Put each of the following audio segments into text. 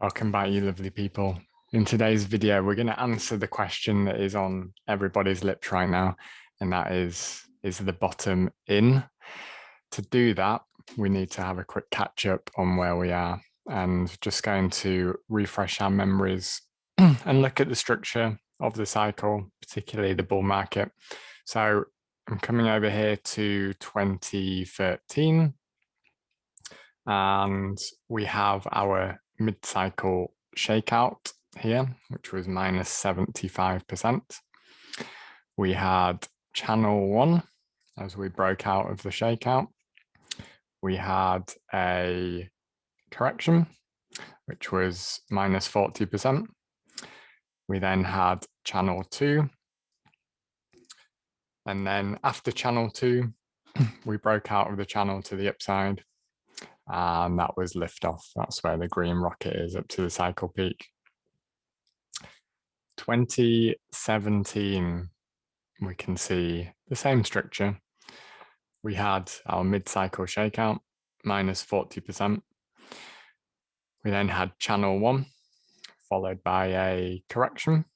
Welcome back, you lovely people. In today's video, we're going to answer the question that is on everybody's lips right now, and that is the bottom in? To do that, we need to have a quick catch up on where we are and just going to refresh our memories and look at the structure of the cycle, particularly the bull market. So I'm coming over here to 2013, and we have our mid-cycle shakeout here, which was minus 75%. We had channel 1 as we broke out of the shakeout. We had a correction, which was minus 40%. We then had channel 2. And then after channel 2, we broke out of the channel to the upside, and that was liftoff. That's where the green rocket is up to the cycle peak. 2017, we can see the same structure. We had our mid-cycle shakeout, minus 40%. We then had channel 1, followed by a correction.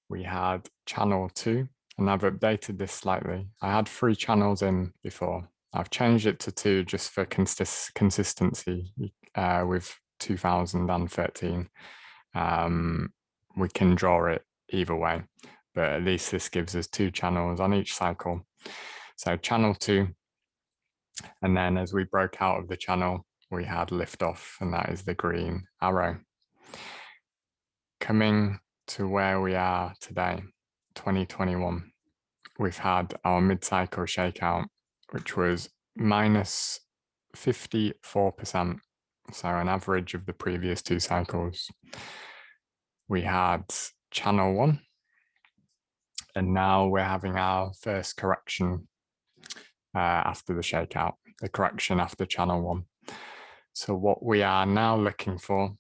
We had channel 2, and I've updated this slightly. I had 3 channels in before. I've changed it to 2 just for consistency with 2013. We can draw it either way, but at least this gives us 2 channels on each cycle. So channel 2, and then as we broke out of the channel, we had liftoff, and that is the green arrow. Coming to where we are today, 2021, we've had our mid-cycle shakeout, which was minus 54%, so an average of the previous 2 cycles. We had channel 1, and now we're having our first correction after the shakeout, the correction after channel 1. So what we are now looking for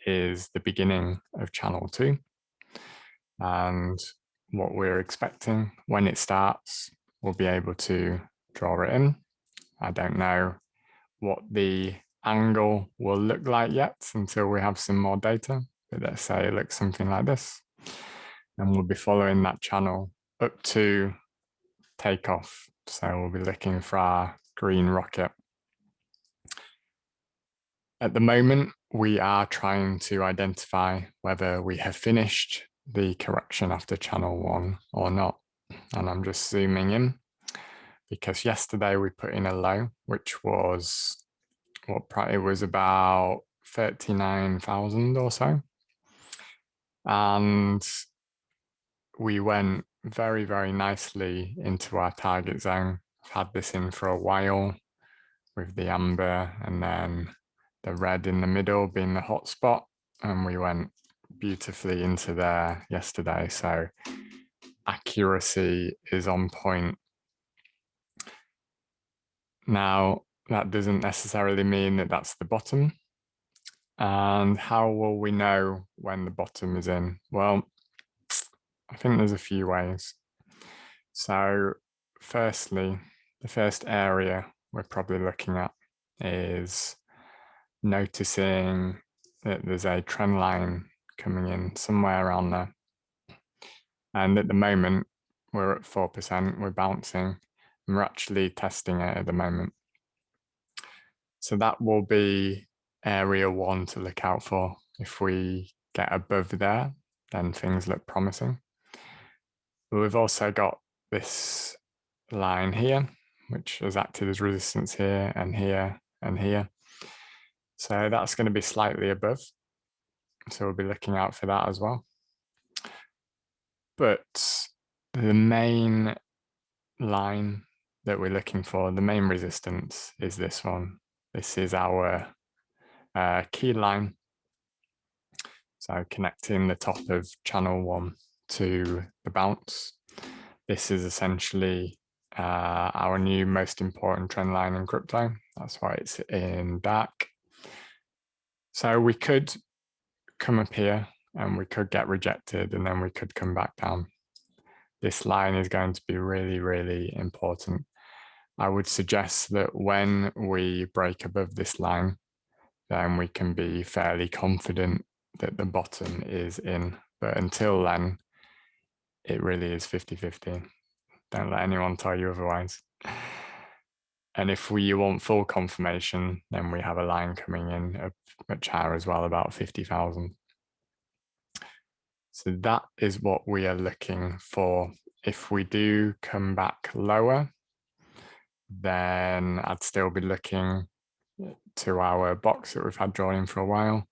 is the beginning of channel 2, and what we're expecting when it starts, we'll be able to draw it in. I don't know what the angle will look like yet until we have some more data, but let's say it looks something like this, and we'll be following that channel up to takeoff. So we'll be looking for our green rocket. At the moment, we are trying to identify whether we have finished the correction after channel 1 or not. And I'm just zooming in because yesterday we put in a low, which was it was about 39,000 or so. And we went very, very nicely into our target zone. I've had this in for a while with the amber and then the red in the middle being the hot spot. And we went beautifully into there yesterday. So accuracy is on point. Now, that doesn't necessarily mean that that's the bottom. And how will we know when the bottom is in? Well, I think there's a few ways. So firstly, the first area we're probably looking at is noticing that there's a trend line coming in somewhere around there. And at the moment, we're at 4%, we're bouncing, and we're actually testing it at the moment. So that will be area 1 to look out for. If we get above there, then things look promising. But we've also got this line here, which has acted as resistance here and here and here. So that's going to be slightly above. So we'll be looking out for that as well. But the main line that we're looking for, the main resistance, is this one. This is our key line. So connecting the top of channel 1 to the bounce. This is essentially our new most important trend line in crypto. That's why it's in dark. So we could come up here and we could get rejected, and then we could come back down. This line is going to be really, really important. I would suggest that when we break above this line, then we can be fairly confident that the bottom is in. But until then, it really is 50-50. Don't let anyone tell you otherwise. And if we want full confirmation, then we have a line coming in much higher as well, about 50,000. So that is what we are looking for. If we do come back lower, then I'd still be looking to our box that we've had drawn in for a while.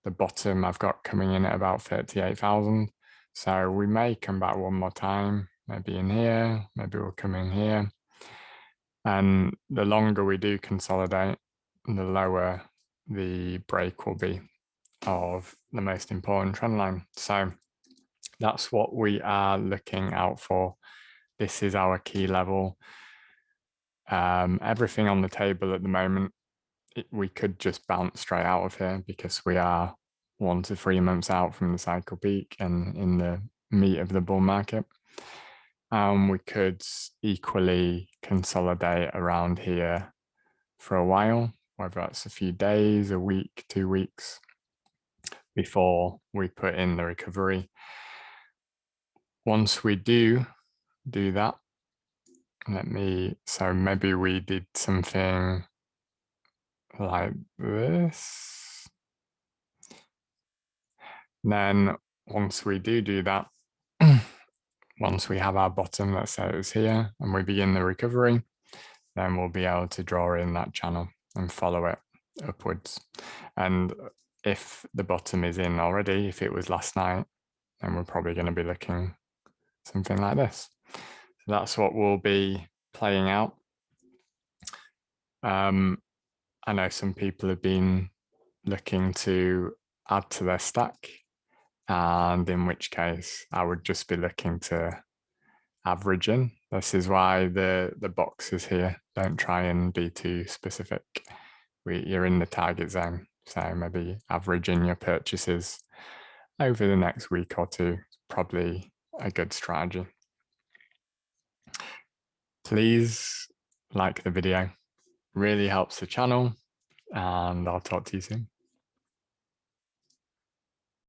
The bottom I've got coming in at about 38,000. So we may come back one more time, maybe in here, maybe we'll come in here. And the longer we do consolidate, the lower the break will be of the most important trend line. So that's what we are looking out for. This is our key level. Everything on the table at the moment, we could just bounce straight out of here because we are 1 to 3 months out from the cycle peak and in the meat of the bull market. We could equally consolidate around here for a while, whether that's a few days, a week, 2 weeks, before we put in the recovery. Once we do that, so maybe we did something like this. Then once we do that, once we have our bottom, let's say it's here, and we begin the recovery, then we'll be able to draw in that channel and follow it upwards. And if the bottom is in already, if it was last night, then we're probably going to be looking something like this. So that's what we'll be playing out. I know some people have been looking to add to their stack, and in which case I would just be looking to average in. This is why the box is here. Don't try and be too specific. You're in the target zone, so maybe averaging your purchases over the next week or two is probably a good strategy. Please like the video, really helps the channel, and I'll talk to you soon.